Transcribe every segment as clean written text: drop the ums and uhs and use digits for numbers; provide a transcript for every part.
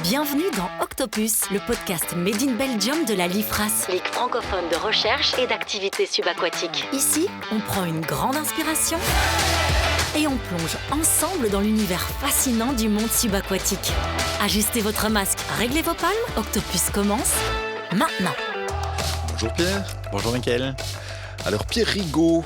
Bienvenue dans Octopus, le podcast Made in Belgium de la LIFRAS, Ligue francophone de recherche et d'activités subaquatiques. Ici, on prend une grande inspiration et on plonge ensemble dans l'univers fascinant du monde subaquatique. Ajustez votre masque, réglez vos palmes, Octopus commence maintenant. Bonjour Pierre. Bonjour Mickaël. Alors Pierre Rigaud,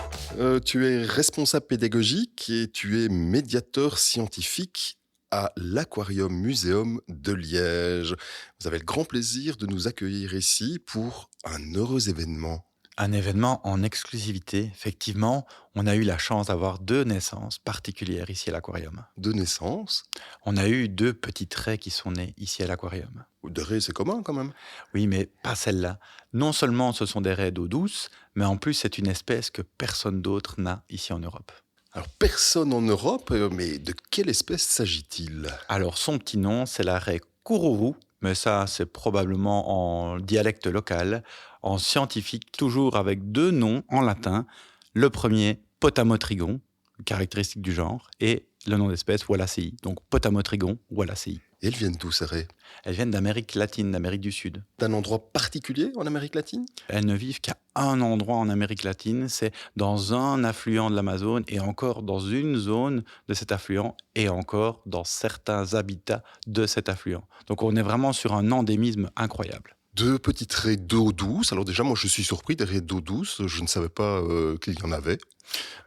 tu es responsable pédagogique et tu es médiateur scientifique à l'Aquarium Muséum de Liège. Vous avez le grand plaisir de nous accueillir ici pour un heureux événement. Un événement en exclusivité. Effectivement, on a eu la chance d'avoir 2 naissances particulières ici à l'Aquarium. De naissance. On a eu 2 petites raies qui sont nées ici à l'Aquarium. De raies, c'est commun quand même. Oui, mais pas celle-là. Non seulement ce sont des raies d'eau douce, mais en plus c'est une espèce que personne d'autre n'a ici en Europe. Alors personne en Europe, mais de quelle espèce s'agit-il ? Alors son petit nom, c'est la raie Kourourou, mais ça c'est probablement en dialecte local. En scientifique, toujours avec 2 noms en latin. Le premier, Potamotrigon, caractéristique du genre, et le nom d'espèce Wallacei. Donc Potamotrigon Wallacei. Et elles viennent d'où ces raies ? Elles viennent d'Amérique latine, d'Amérique du Sud. D'un endroit particulier en Amérique latine ? Elles ne vivent qu'à un endroit en Amérique latine, c'est dans un affluent de l'Amazone et encore dans une zone de cet affluent et encore dans certains habitats de cet affluent. Donc on est vraiment sur un endémisme incroyable. 2 petites raies d'eau douce. Alors déjà, moi je suis surpris des raies d'eau douce. Je ne savais pas qu'il y en avait.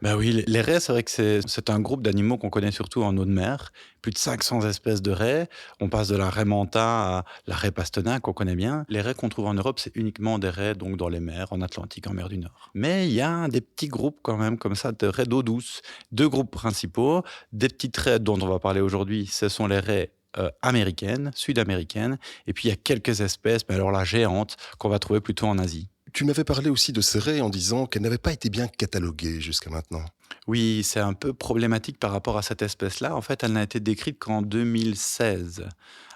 Ben oui, les raies, c'est vrai que c'est un groupe d'animaux qu'on connaît surtout en eau de mer. Plus de 500 espèces de raies. On passe de la raie manta à la raie pastenaque qu'on connaît bien. Les raies qu'on trouve en Europe, c'est uniquement des raies donc dans les mers, en Atlantique, en mer du Nord. Mais il y a des petits groupes quand même comme ça de raies d'eau douce. 2 groupes principaux. Des petites raies dont on va parler aujourd'hui, ce sont les raies américaines, sud-américaines. Et puis il y a quelques espèces, mais alors là géantes, qu'on va trouver plutôt en Asie. Tu m'avais parlé aussi de ces raies en disant qu'elles n'avaient pas été bien cataloguées jusqu'à maintenant. Oui, c'est un peu problématique par rapport à cette espèce-là. En fait, elle n'a été décrite qu'en 2016.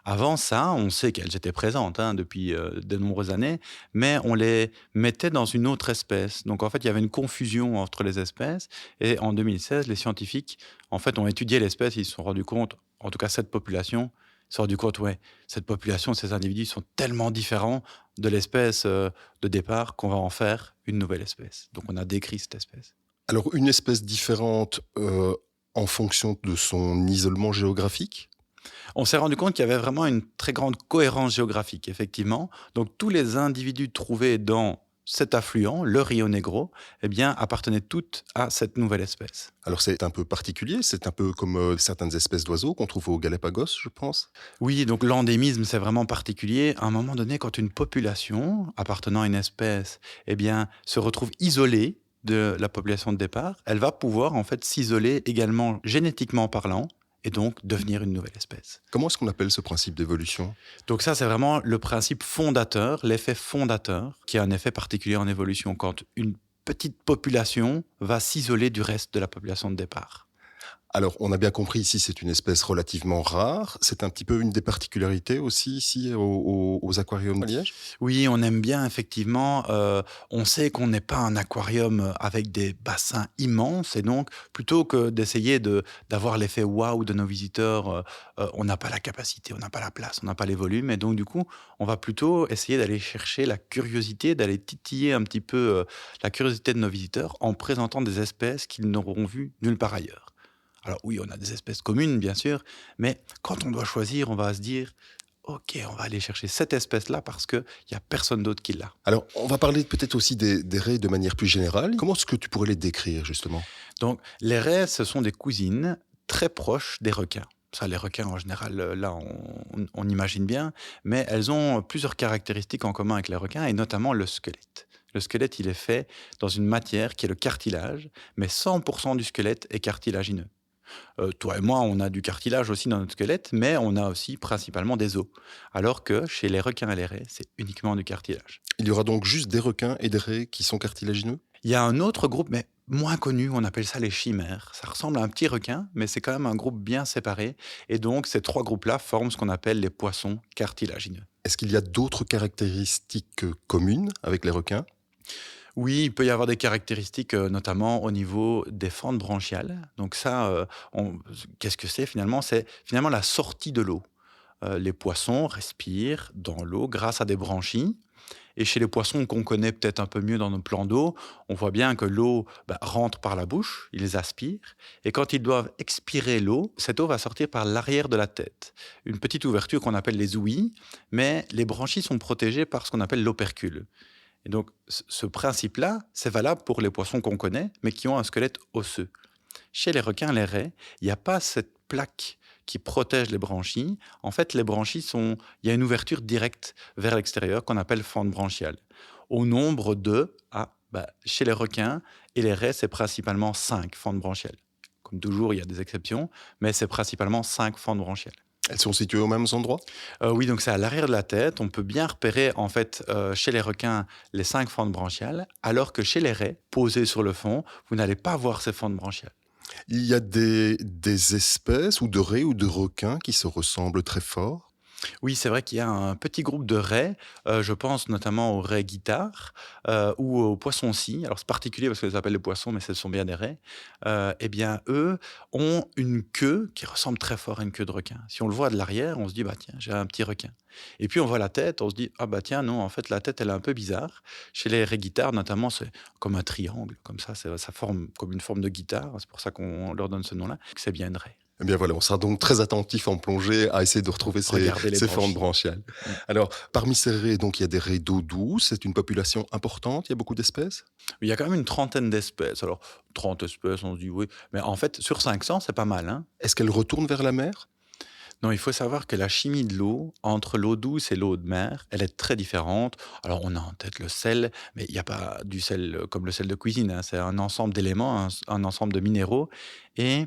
Avant ça, on sait qu'elles étaient présentes depuis de nombreuses années, mais on les mettait dans une autre espèce. Donc en fait, il y avait une confusion entre les espèces. Et en 2016, les scientifiques en fait, ont étudié l'espèce et ils se sont rendus compte, en tout cas cette population, ils se sont rendus compte, cette population, ces individus sont tellement différents de l'espèce de départ qu'on va en faire une nouvelle espèce. Donc on a décrit cette espèce. Alors une espèce différente en fonction de son isolement géographique ? On s'est rendu compte qu'il y avait vraiment une très grande cohérence géographique, effectivement. Donc tous les individus trouvés dans cet affluent, le Rio Negro, appartenaient toutes à cette nouvelle espèce. Alors c'est un peu particulier, c'est un peu comme certaines espèces d'oiseaux qu'on trouve aux Galapagos, je pense. Oui, donc l'endémisme, c'est vraiment particulier. À un moment donné, quand une population appartenant à une espèce se retrouve isolée de la population de départ, elle va pouvoir en fait s'isoler également génétiquement parlant, et donc devenir une nouvelle espèce. Comment est-ce qu'on appelle ce principe d'évolution ? Donc ça, c'est vraiment le principe fondateur, l'effet fondateur, qui est un effet particulier en évolution, quand une petite population va s'isoler du reste de la population de départ. Alors, on a bien compris ici, c'est une espèce relativement rare. C'est un petit peu une des particularités aussi ici aux aquariums de Liège. Oui, on aime bien effectivement. On sait qu'on n'est pas un aquarium avec des bassins immenses et donc plutôt que d'essayer d'avoir l'effet waouh de nos visiteurs, on n'a pas la capacité, on n'a pas la place, on n'a pas les volumes et donc du coup, on va plutôt essayer d'aller chercher la curiosité, d'aller titiller un petit peu la curiosité de nos visiteurs en présentant des espèces qu'ils n'auront vues nulle part ailleurs. Alors oui, on a des espèces communes, bien sûr, mais quand on doit choisir, on va se dire « Ok, on va aller chercher cette espèce-là parce qu'il n'y a personne d'autre qui l'a. » Alors, on va parler peut-être aussi des raies de manière plus générale. Comment est-ce que tu pourrais les décrire, justement ? Donc, les raies, ce sont des cousines très proches des requins. Ça, les requins, en général, là, on imagine bien, mais elles ont plusieurs caractéristiques en commun avec les requins, et notamment le squelette. Le squelette, il est fait dans une matière qui est le cartilage, mais 100% du squelette est cartilagineux. Toi et moi, on a du cartilage aussi dans notre squelette, mais on a aussi principalement des os. Alors que chez les requins et les raies, c'est uniquement du cartilage. Il y aura donc juste des requins et des raies qui sont cartilagineux ? Il y a un autre groupe, mais moins connu, on appelle ça les chimères. Ça ressemble à un petit requin, mais c'est quand même un groupe bien séparé. Et donc, ces 3 groupes-là forment ce qu'on appelle les poissons cartilagineux. Est-ce qu'il y a d'autres caractéristiques communes avec les requins ? Oui, il peut y avoir des caractéristiques, notamment au niveau des fentes branchiales. Donc ça, qu'est-ce que c'est finalement ? C'est finalement la sortie de l'eau. les poissons respirent dans l'eau grâce à des branchies. Et chez les poissons qu'on connaît peut-être un peu mieux dans nos plans d'eau, on voit bien que l'eau rentre par la bouche, ils les aspirent, et quand ils doivent expirer l'eau, cette eau va sortir par l'arrière de la tête. Une petite ouverture qu'on appelle les ouïes, mais les branchies sont protégées par ce qu'on appelle l'opercule. Et donc ce principe-là, c'est valable pour les poissons qu'on connaît, mais qui ont un squelette osseux. Chez les requins, les raies, il n'y a pas cette plaque qui protège les branchies. En fait, les branchies il y a une ouverture directe vers l'extérieur qu'on appelle fente branchiale. Au nombre de, chez les requins et les raies, c'est principalement 5 fentes branchiales. Comme toujours, il y a des exceptions, mais c'est principalement 5 fentes branchiales. Elles sont situées aux mêmes endroits? Oui, donc c'est à l'arrière de la tête. On peut bien repérer, en fait, chez les requins, les 5 fentes branchiales, alors que chez les raies, posées sur le fond, vous n'allez pas voir ces fentes branchiales. Il y a des espèces ou de raies ou de requins qui se ressemblent très fort? Oui, c'est vrai qu'il y a un petit groupe de raies, je pense notamment aux raies guitares ou aux poissons-scie. Alors c'est particulier parce que les appellent les poissons, mais ce sont bien des raies. Eh bien, eux ont une queue qui ressemble très fort à une queue de requin. Si on le voit de l'arrière, on se dit, tiens, j'ai un petit requin. Et puis on voit la tête, on se dit, tiens, non, en fait, la tête, elle est un peu bizarre. Chez les raies guitares, notamment, c'est comme un triangle, comme ça forme comme une forme de guitare. C'est pour ça qu'on leur donne ce nom-là, que c'est bien une raie. Eh bien voilà, on sera donc très attentif en plongée à essayer de retrouver ces fentes branchiales. Alors, parmi ces raies, donc, il y a des raies d'eau douce. C'est une population importante, il y a beaucoup d'espèces? Il y a quand même une trentaine d'espèces. Alors, 30 espèces, on se dit oui. Mais en fait, sur 500, c'est pas mal, hein. Est-ce qu'elles retournent vers la mer? Non, il faut savoir que la chimie de l'eau, entre l'eau douce et l'eau de mer, elle est très différente. Alors, on a en tête le sel, mais il n'y a pas du sel comme le sel de cuisine, hein. C'est un ensemble d'éléments, un ensemble de minéraux. Et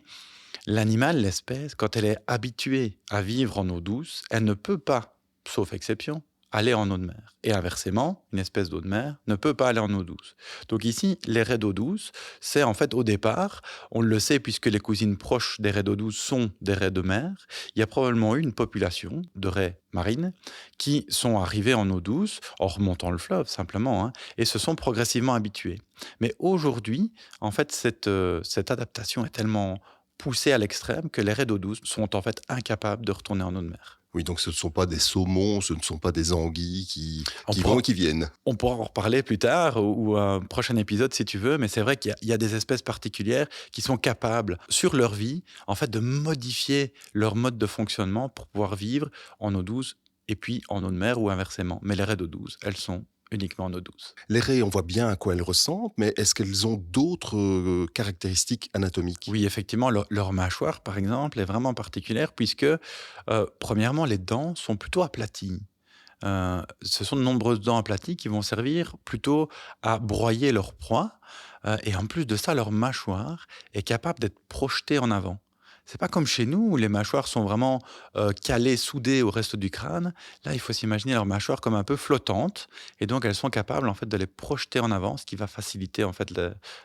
l'animal, l'espèce, quand elle est habituée à vivre en eau douce, elle ne peut pas, sauf exception, aller en eau de mer. Et inversement, une espèce d'eau de mer ne peut pas aller en eau douce. Donc ici, les raies d'eau douce, c'est en fait au départ, on le sait puisque les cousines proches des raies d'eau douce sont des raies de mer, il y a probablement eu une population de raies marines qui sont arrivées en eau douce, en remontant le fleuve simplement, et se sont progressivement habituées. Mais aujourd'hui, en fait, cette adaptation est tellement poussée à l'extrême que les raies d'eau douce sont en fait incapables de retourner en eau de mer. Oui, donc ce ne sont pas des saumons, ce ne sont pas des anguilles qui On vont et qui viennent. On pourra en reparler plus tard ou un prochain épisode si tu veux, mais c'est vrai qu'il y a des espèces particulières qui sont capables, sur leur vie, en fait, de modifier leur mode de fonctionnement pour pouvoir vivre en eau douce et puis en eau de mer ou inversement. Mais les raies d'eau douce, elles sont uniquement en eau douce. Les raies, on voit bien à quoi elles ressemblent, mais est-ce qu'elles ont d'autres caractéristiques anatomiques? Oui, effectivement, leur mâchoire, par exemple, est vraiment particulière puisque, premièrement, les dents sont plutôt aplaties. Ce sont de nombreuses dents aplaties qui vont servir plutôt à broyer leur proie. Et en plus de ça, leur mâchoire est capable d'être projetée en avant. C'est pas comme chez nous où les mâchoires sont vraiment calées, soudées au reste du crâne. Là, il faut s'imaginer leur mâchoire comme un peu flottante. Et donc, elles sont capables en fait de les projeter en avant, ce qui va faciliter en fait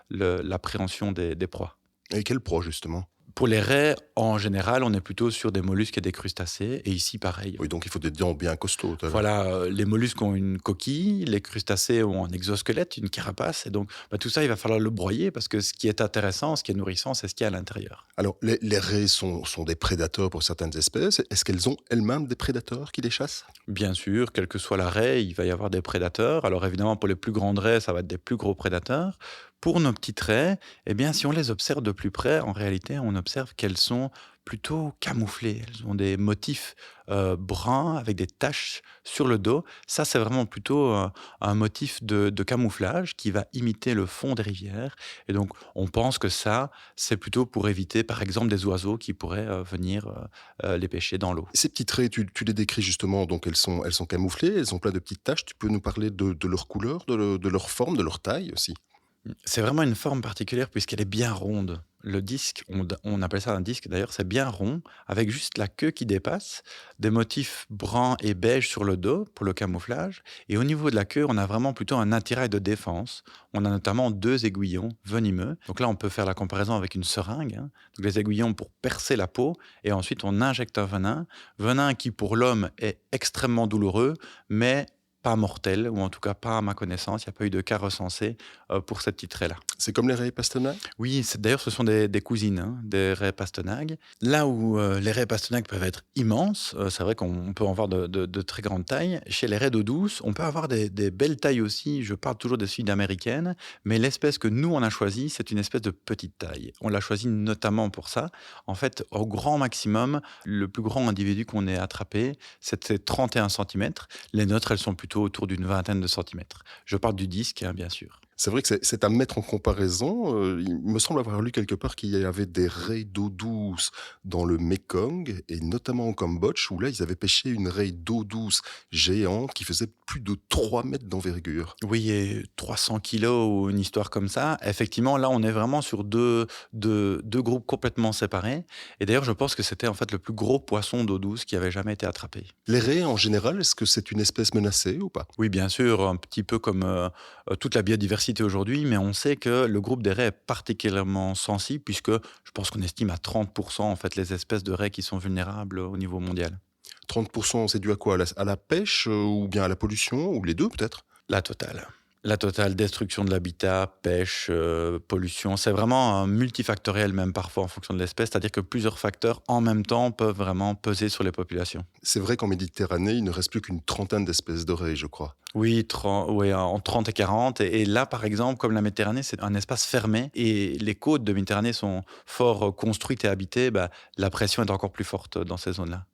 l'appréhension des proies. Et quelle proie, justement? Pour les raies, en général, on est plutôt sur des mollusques et des crustacés. Et ici, pareil. Oui, donc il faut des dents bien costauds. Voilà, les mollusques ont une coquille, les crustacés ont un exosquelette, une carapace. Et donc, tout ça, il va falloir le broyer parce que ce qui est intéressant, ce qui est nourrissant, c'est ce qu'il y a à l'intérieur. Alors, les raies sont des prédateurs pour certaines espèces. Est-ce qu'elles ont elles-mêmes des prédateurs qui les chassent? Bien sûr, quelle que soit la raie, il va y avoir des prédateurs. Alors évidemment, pour les plus grandes raies, ça va être des plus gros prédateurs. Pour nos petites raies, eh bien, si on les observe de plus près, en réalité, on observe qu'elles sont plutôt camouflées. Elles ont des motifs bruns avec des taches sur le dos. Ça, c'est vraiment plutôt un motif de camouflage qui va imiter le fond des rivières. Et donc, on pense que ça, c'est plutôt pour éviter, par exemple, des oiseaux qui pourraient venir les pêcher dans l'eau. Ces petites raies, tu les décris justement, donc elles sont camouflées, elles ont plein de petites taches. Tu peux nous parler de leur couleur, de leur forme, de leur taille aussi? C'est vraiment une forme particulière puisqu'elle est bien ronde. Le disque, on appelle ça un disque d'ailleurs, c'est bien rond, avec juste la queue qui dépasse, des motifs bruns et beige sur le dos pour le camouflage. Et au niveau de la queue, on a vraiment plutôt un attirail de défense. On a notamment 2 aiguillons venimeux. Donc là, on peut faire la comparaison avec une seringue. Donc les aiguillons pour percer la peau et ensuite on injecte un venin. Venin qui pour l'homme est extrêmement douloureux, mais pas mortelle, ou en tout cas pas à ma connaissance. Il n'y a pas eu de cas recensés pour cette petite raie-là. C'est comme les raies pastenaques? Oui, d'ailleurs, ce sont des cousines, hein, des raies pastenagues. Là où les raies pastenagues peuvent être immenses, c'est vrai qu'on peut en avoir de très grandes tailles. Chez les raies d'eau douce, on peut avoir des belles tailles aussi. Je parle toujours des sud-américaines, mais l'espèce que nous, on a choisie, c'est une espèce de petite taille. On l'a choisie notamment pour ça. En fait, au grand maximum, le plus grand individu qu'on ait attrapé, c'était 31 centimètres. Les nôtres, elles sont plutôt autour d'une vingtaine de centimètres. Je parle du disque, hein, bien sûr. C'est vrai que c'est à mettre en comparaison. Il me semble avoir lu quelque part qu'il y avait des raies d'eau douce dans le Mékong, et notamment au Cambodge, où là, ils avaient pêché une raie d'eau douce géante qui faisait plus de 3 mètres d'envergure. Oui, et 300 kilos ou une histoire comme ça. Effectivement, là, on est vraiment sur deux groupes complètement séparés. Et d'ailleurs, je pense que c'était en fait le plus gros poisson d'eau douce qui avait jamais été attrapé. Les raies, en général, est-ce que c'est une espèce menacée ou pas? Oui, bien sûr, un petit peu comme toute la biodiversité aujourd'hui, mais on sait que le groupe des raies est particulièrement sensible, puisque je pense qu'on estime à 30% en fait les espèces de raies qui sont vulnérables au niveau mondial. 30%, c'est dû à quoi? À la pêche, ou bien à la pollution, ou les deux peut-être? La totale. La totale destruction de l'habitat, pêche, pollution, c'est vraiment multifactoriel même parfois en fonction de l'espèce, c'est-à-dire que plusieurs facteurs en même temps peuvent vraiment peser sur les populations. C'est vrai qu'en Méditerranée, il ne reste plus qu'une trentaine d'espèces de raies, je crois. Oui, oui, en 30 et 40. Et là, par exemple, comme la Méditerranée, c'est un espace fermé et les côtes de Méditerranée sont fort construites et habitées, bah, la pression est encore plus forte dans ces zones-là.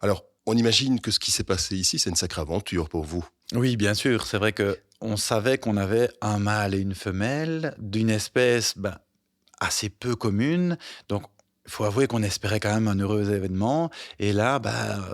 Alors, on imagine que ce qui s'est passé ici, c'est une sacrée aventure pour vous. Oui, bien sûr. C'est vrai que on savait qu'on avait un mâle et une femelle d'une espèce assez peu commune. Donc, il faut avouer qu'on espérait quand même un heureux événement. Et là,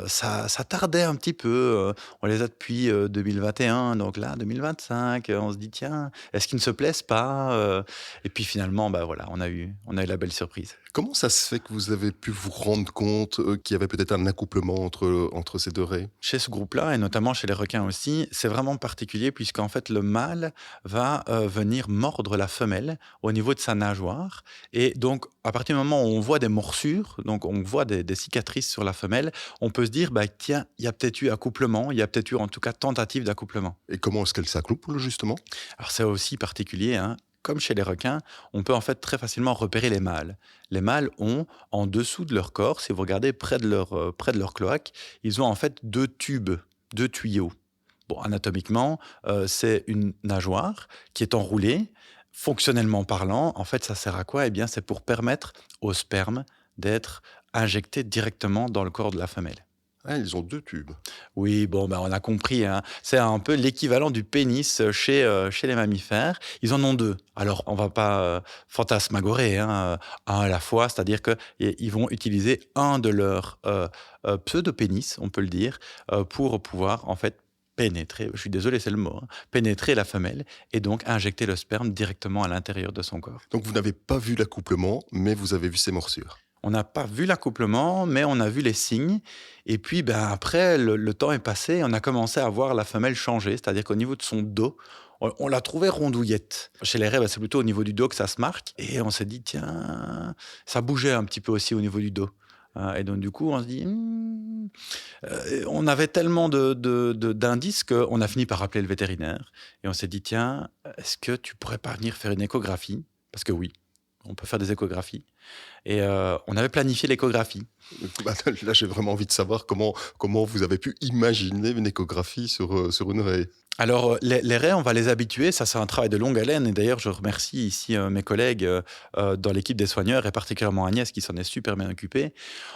ça tardait un petit peu. On les a depuis 2021. Donc là, 2025, on se dit, tiens, est-ce qu'ils ne se plaisent pas Et puis finalement, voilà, on a eu la belle surprise. Comment ça se fait que vous avez pu vous rendre compte qu'il y avait peut-être un accouplement entre ces deux raies? Chez ce groupe-là, et notamment chez les requins aussi, c'est vraiment particulier puisqu'en fait, le mâle va venir mordre la femelle au niveau de sa nageoire. Et donc, à partir du moment où on voit des morsures, donc on voit des cicatrices sur la femelle, on peut se dire, tiens, il y a peut-être eu accouplement, il y a peut-être eu en tout cas tentative d'accouplement. Et comment est-ce qu'elle s'accouple, justement? Alors c'est aussi particulier, hein. Comme chez les requins, on peut en fait très facilement repérer les mâles. Les mâles ont, en dessous de leur corps, si vous regardez près de leur cloaque, ils ont en fait deux tubes, deux tuyaux. Bon, anatomiquement, c'est une nageoire qui est enroulée. Fonctionnellement parlant, en fait, ça sert à quoi? Eh bien, c'est pour permettre au sperme d'être injecté directement dans le corps de la femelle. Ah, ils ont 2 tubes. Oui, on a compris, hein. C'est un peu l'équivalent du pénis chez les mammifères. Ils en ont deux. Alors, on va pas fantasmagorer, hein, un à la fois, c'est-à-dire qu'ils vont utiliser un de leurs pseudo-pénis, on peut le dire, pour pouvoir en fait pénétrer, je suis désolé, c'est le mot, hein, pénétrer la femelle et donc injecter le sperme directement à l'intérieur de son corps. Donc vous n'avez pas vu l'accouplement, mais vous avez vu ces morsures. On n'a pas vu l'accouplement, mais on a vu les signes. Et puis, après, le temps est passé et on a commencé à voir la femelle changer. C'est-à-dire qu'au niveau de son dos, on l'a trouvée rondouillette. Chez les raies, c'est plutôt au niveau du dos que ça se marque. Et on s'est dit, tiens, ça bougeait un petit peu aussi au niveau du dos. Et donc, du coup, on se dit, on avait tellement d'indices qu'on a fini par appeler le vétérinaire. Et on s'est dit, tiens, est-ce que tu pourrais pas venir faire une échographie? Parce que oui, on peut faire des échographies. Et on avait planifié l'échographie. Là, j'ai vraiment envie de savoir comment vous avez pu imaginer une échographie sur une raie. Alors, les raies, on va les habituer. Ça, c'est un travail de longue haleine. Et d'ailleurs, je remercie ici mes collègues dans l'équipe des soigneurs, et particulièrement Agnès, qui s'en est super bien occupée.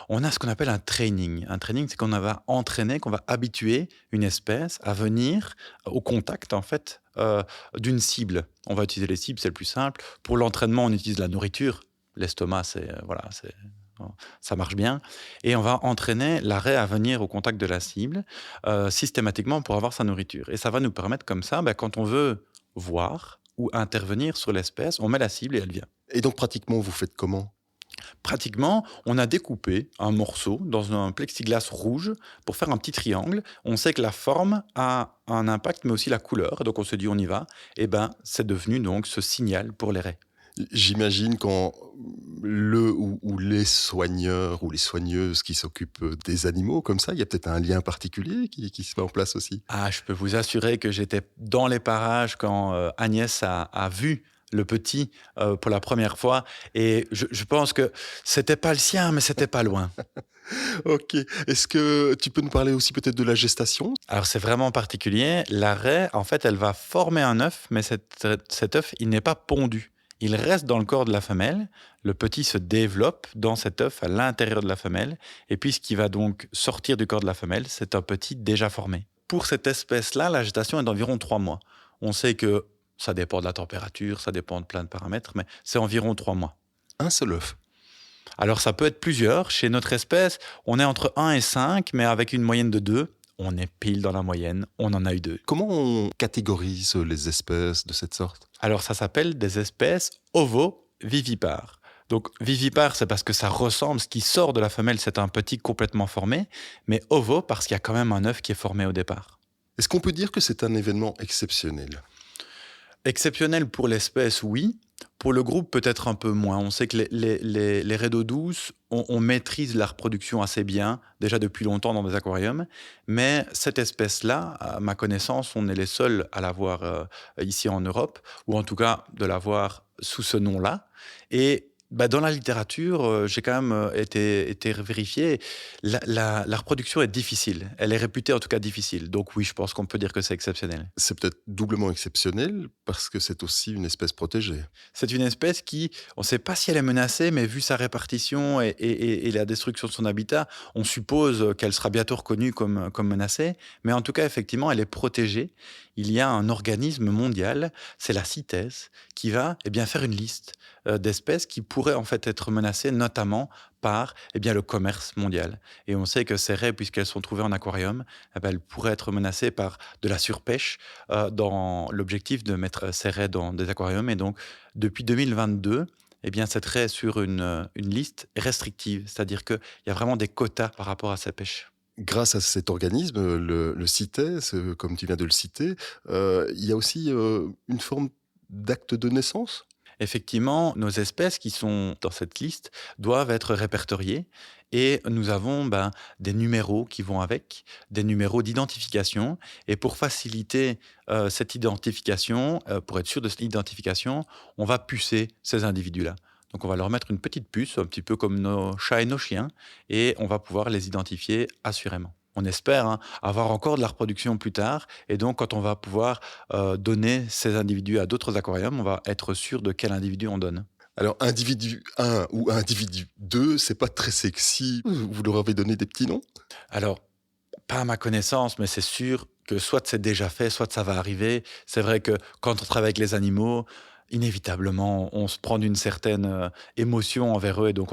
On a ce qu'on appelle un training. Un training, c'est qu'on va entraîner, qu'on va habituer une espèce à venir au contact, en fait, d'une cible. On va utiliser les cibles, c'est le plus simple. Pour l'entraînement, on utilise la nourriture. L'estomac, ça marche bien. Et on va entraîner la raie à venir au contact de la cible systématiquement pour avoir sa nourriture. Et ça va nous permettre comme ça, quand on veut voir ou intervenir sur l'espèce, on met la cible et elle vient. Et donc, pratiquement, vous faites comment? Pratiquement, on a découpé un morceau dans un plexiglas rouge pour faire un petit triangle. On sait que la forme a un impact, mais aussi la couleur. Donc on se dit, on y va. Et c'est devenu donc ce signal pour les raies. J'imagine quand le ou les soigneurs ou les soigneuses qui s'occupent des animaux comme ça, il y a peut-être un lien particulier qui se met en place aussi. Ah, je peux vous assurer que j'étais dans les parages quand Agnès a vu le petit pour la première fois. Et je pense que c'était pas le sien, mais c'était pas loin. Ok. Est-ce que tu peux nous parler aussi peut-être de la gestation? Alors, c'est vraiment particulier. La raie, en fait, elle va former un œuf, mais cet œuf, il n'est pas pondu. Il reste dans le corps de la femelle. Le petit se développe dans cet œuf à l'intérieur de la femelle. Et puis, ce qui va donc sortir du corps de la femelle, c'est un petit déjà formé. Pour cette espèce-là, la gestation est d'environ 3 mois. On sait que ça dépend de la température, ça dépend de plein de paramètres, mais c'est environ 3 mois. Un seul œuf. Alors, ça peut être plusieurs. Chez notre espèce, on est entre 1 et 5, mais avec une moyenne de 2. On est pile dans la moyenne, on en a eu 2. Comment on catégorise les espèces de cette sorte? Alors, ça s'appelle des espèces ovovivipares. Donc, vivipare, c'est parce que ça ressemble, ce qui sort de la femelle, c'est un petit complètement formé, mais ovo, parce qu'il y a quand même un œuf qui est formé au départ. Est-ce qu'on peut dire que c'est un événement exceptionnel? Exceptionnel pour l'espèce, oui. Pour le groupe, peut-être un peu moins. On sait que les raies d'eau douce, on maîtrise la reproduction assez bien, déjà depuis longtemps dans des aquariums. Mais cette espèce-là, à ma connaissance, on est les seuls à l'avoir ici en Europe, ou en tout cas de l'avoir sous ce nom-là. Et dans la littérature, j'ai quand même été vérifié. La reproduction est difficile. Elle est réputée en tout cas difficile. Donc oui, je pense qu'on peut dire que c'est exceptionnel. C'est peut-être doublement exceptionnel parce que c'est aussi une espèce protégée. C'est une espèce qui, on ne sait pas si elle est menacée, mais vu sa répartition et la destruction de son habitat, on suppose qu'elle sera bientôt reconnue comme menacée. Mais en tout cas, effectivement, elle est protégée. Il y a un organisme mondial, c'est la CITES, qui va faire une liste d'espèces qui pourraient en fait être menacées, notamment par le commerce mondial. Et on sait que ces raies, puisqu'elles sont trouvées en aquarium, elles pourraient être menacées par de la surpêche dans l'objectif de mettre ces raies dans des aquariums. Et donc, depuis 2022, cette raie est sur une liste restrictive, c'est-à-dire qu'il y a vraiment des quotas par rapport à sa pêche. Grâce à cet organisme, le CITES, comme tu viens de le citer, il y a aussi une forme d'acte de naissance? Effectivement, nos espèces qui sont dans cette liste doivent être répertoriées et nous avons des numéros qui vont avec, des numéros d'identification. Et pour faciliter cette identification, pour être sûr de cette identification, on va pucer ces individus-là. Donc on va leur mettre une petite puce, un petit peu comme nos chats et nos chiens, et on va pouvoir les identifier assurément. On espère avoir encore de la reproduction plus tard. Et donc, quand on va pouvoir donner ces individus à d'autres aquariums, on va être sûr de quel individu on donne. Alors, individu 1 ou individu 2, c'est pas très sexy. Vous leur avez donné des petits noms? Alors, pas à ma connaissance, mais c'est sûr que soit c'est déjà fait, soit ça va arriver. C'est vrai que quand on travaille avec les animaux, inévitablement, on se prend d'une certaine émotion envers eux. Et donc,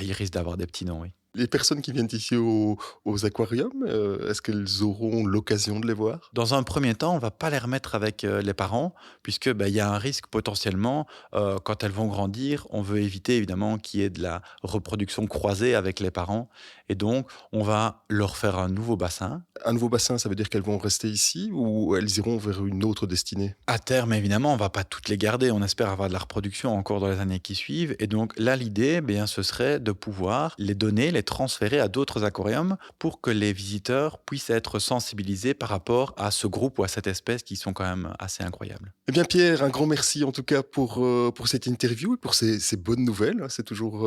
il risque d'avoir des petits noms, oui. Les personnes qui viennent ici aux aquariums, est-ce qu'elles auront l'occasion de les voir? Dans un premier temps, on ne va pas les remettre avec les parents, puisque y a un risque potentiellement, quand elles vont grandir, on veut éviter évidemment qu'il y ait de la reproduction croisée avec les parents. Et donc, on va leur faire un nouveau bassin. Un nouveau bassin, ça veut dire qu'elles vont rester ici ou elles iront vers une autre destinée? À terme, évidemment, on ne va pas toutes les garder. On espère avoir de la reproduction encore dans les années qui suivent. Et donc là, l'idée, ce serait de pouvoir les donner, les transférer à d'autres aquariums pour que les visiteurs puissent être sensibilisés par rapport à ce groupe ou à cette espèce qui sont quand même assez incroyables. Eh bien Pierre, un grand merci en tout cas pour cette interview et pour ces bonnes nouvelles. C'est toujours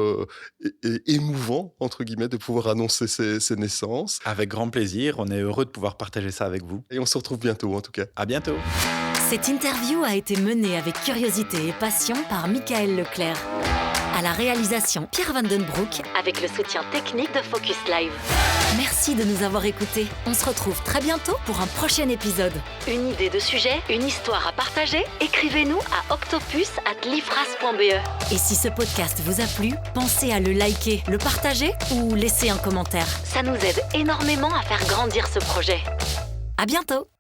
émouvant, entre guillemets, de pouvoir annoncer ces naissances. Avec grand plaisir, on est heureux de pouvoir partager ça avec vous. Et on se retrouve bientôt en tout cas. À bientôt. Cette interview a été menée avec curiosité et passion par Michael Leclerc. À la réalisation, Pierre Vandenbroek, avec le soutien technique de Focus Live. Merci de nous avoir écoutés. On se retrouve très bientôt pour un prochain épisode. Une idée de sujet, une histoire à partager? Écrivez-nous à octopus@lifras.be. Et si ce podcast vous a plu, pensez à le liker, le partager ou laisser un commentaire. Ça nous aide énormément à faire grandir ce projet. À bientôt!